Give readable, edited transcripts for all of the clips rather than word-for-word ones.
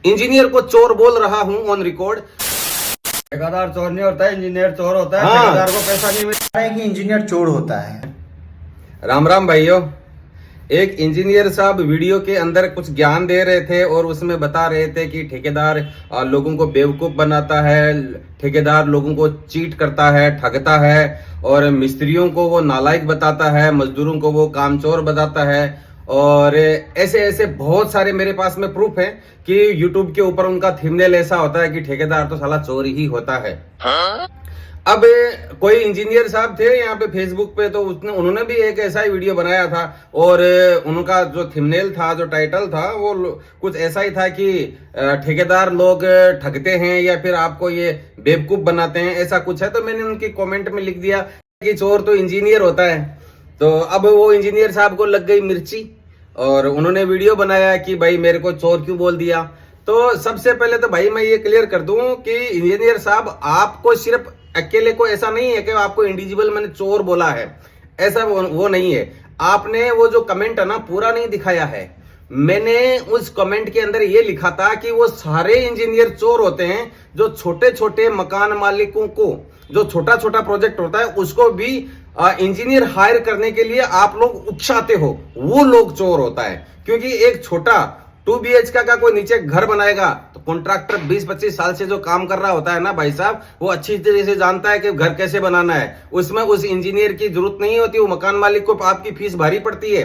Engineer को चोर बोल रहा हूं ऑन रिकॉर्ड। ठेकेदार चोर नहीं होता है, इंजीनियर चोर होता है। हाँ। ठेकेदार को पैसा नहीं मिलता है कि इंजीनियर चोर होता है। राम राम भाइयों। एक इंजीनियर साहब वीडियो के अंदर कुछ ज्ञान दे रहे थे और उसमें बता रहे थे कि ठेकेदार लोगों को बेवकूफ बनाता है, ठेकेदार लोगों को चीट करता है, ठगता है, और मिस्त्रियों को वो नालायक बताता है, मजदूरों को वो कामचोर बताता है। और ऐसे ऐसे बहुत सारे मेरे पास में प्रूफ है कि यूट्यूब के ऊपर उनका थंबनेल ऐसा होता है कि ठेकेदार तो साला चोर ही होता है। अब कोई इंजीनियर साहब थे यहाँ पे फेसबुक पे, तो उन्होंने भी एक ऐसा ही वीडियो बनाया था और उनका जो थंबनेल था, जो टाइटल था, वो कुछ ऐसा ही था कि ठेकेदार लोग ठगते हैं या फिर आपको ये बेवकूफ बनाते हैं, ऐसा कुछ है। तो मैंने उनके कमेंट में लिख दिया कि चोर तो इंजीनियर होता है। तो अब वो इंजीनियर साहब को लग गई मिर्ची और उन्होंने वीडियो बनाया कि भाई मेरे को चोर क्यों बोल दिया। तो सबसे पहले तो भाई मैं ये क्लियर कर दूं कि इंजीनियर साहब, आपको सिर्फ अकेले को ऐसा नहीं है कि आपको इंडिविजुअल मैंने चोर बोला है, ऐसा वो नहीं है। आपने वो जो कमेंट है ना, पूरा नहीं दिखाया है। मैंने उस कमेंट के अंदर ये लिखा था कि वो सारे इंजीनियर चोर होते हैं जो छोटे छोटे मकान मालिकों को, जो छोटा छोटा प्रोजेक्ट होता है उसको भी इंजीनियर हायर करने के लिए आप लोग उकसाते हो, वो लोग चोर होता है। क्योंकि एक छोटा 2 BHK का कोई नीचे घर बनाएगा तो कॉन्ट्रैक्टर 20-25 साल से जो काम कर रहा होता है ना भाई साहब, वो अच्छी तरह से जानता है कि घर कैसे बनाना है। उसमें उस इंजीनियर की जरूरत नहीं होती, वो मकान मालिक को आपकी फीस भारी पड़ती है।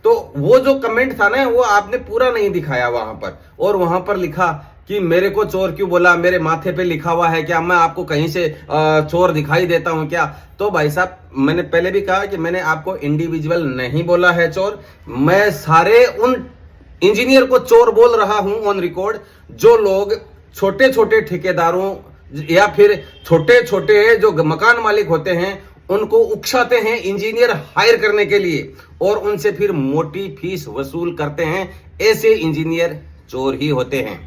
तो वो जो कमेंट था ना, वो आपने पूरा नहीं दिखाया वहां पर, और वहां पर लिखा कि मेरे को चोर क्यों बोला, मेरे माथे पे लिखा हुआ है क्या, मैं आपको कहीं से चोर दिखाई देता हूं क्या। तो भाई साहब, मैंने पहले भी कहा कि मैंने आपको इंडिविजुअल नहीं बोला है चोर, मैं सारे उन इंजीनियर को चोर बोल रहा हूं ऑन रिकॉर्ड जो लोग छोटे छोटे ठेकेदारों या फिर छोटे छोटे जो मकान मालिक होते हैं उनको उकसाते हैं इंजीनियर हायर करने के लिए और उनसे फिर मोटी फीस वसूल करते हैं। ऐसे इंजीनियर चोर ही होते हैं।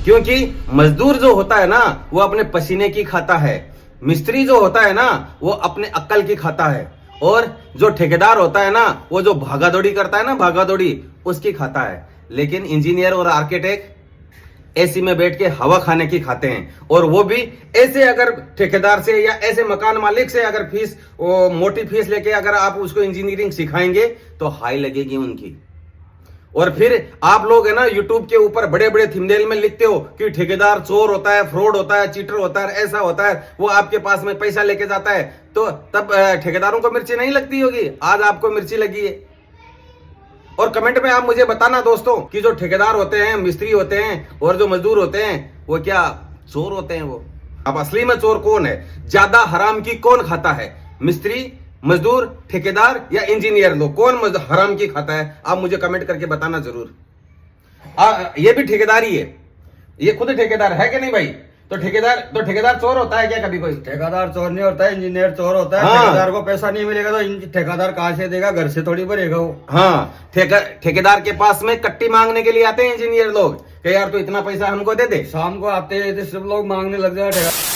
क्योंकि मजदूर जो होता है ना, वो अपने पसीने की खाता है, मिस्त्री जो होता है ना, वो अपने अक्ल की खाता है, और जो ठेकेदार होता है ना, वो जो भागादौड़ी करता है ना, भागादौड़ी उसकी खाता है। लेकिन इंजीनियर और आर्किटेक्ट एसी में बैठ के हवा खाने की खाते हैं, और वो भी ऐसे अगर ठेकेदार से या ऐसे मकान मालिक से अगर फीस, वो मोटी फीस लेके अगर आप उसको इंजीनियरिंग सिखाएंगे तो हाई लगेगी उनकी। और फिर आप लोग है ना यूट्यूब के ऊपर बड़े बड़े थंबनेल में लिखते हो कि ठेकेदार चोर होता है, फ्रॉड होता है, चीटर होता है, ऐसा होता है, वो आपके पास में पैसा लेके जाता है। तो तब ठेकेदारों को मिर्ची नहीं लगती होगी, आज आपको मिर्ची लगी है। और कमेंट में आप मुझे बताना दोस्तों कि जो ठेकेदार होते हैं, मिस्त्री होते हैं और जो मजदूर होते हैं, वो क्या चोर होते हैं? वो अब असली में चोर कौन है? ज्यादा हराम की कौन खाता है? मिस्त्री, मजदूर, ठेकेदार या इंजीनियर लोग? कौन हराम की खाता है? आप मुझे कमेंट करके बताना जरूर। ये भी ठेकेदार ही है, ये खुद ठेकेदार है कि नहीं भाई? तो ठेकेदार चोर होता है क्या कभी कोई? ठेकेदार चोर नहीं होता है, इंजीनियर चोर होता है। हाँ। ठेकेदार को पैसा नहीं मिलेगा तो ठेकेदार कहाँ से देगा? घर से थोड़ी भरेगा वो। हाँ, ठेकेदार के पास में कट्टी मांगने के लिए आते हैं इंजीनियर लोग कि यार तो इतना पैसा हमको दे दे। शाम को आते हैं सब लोग मांगने लग जाए ठेकेदार।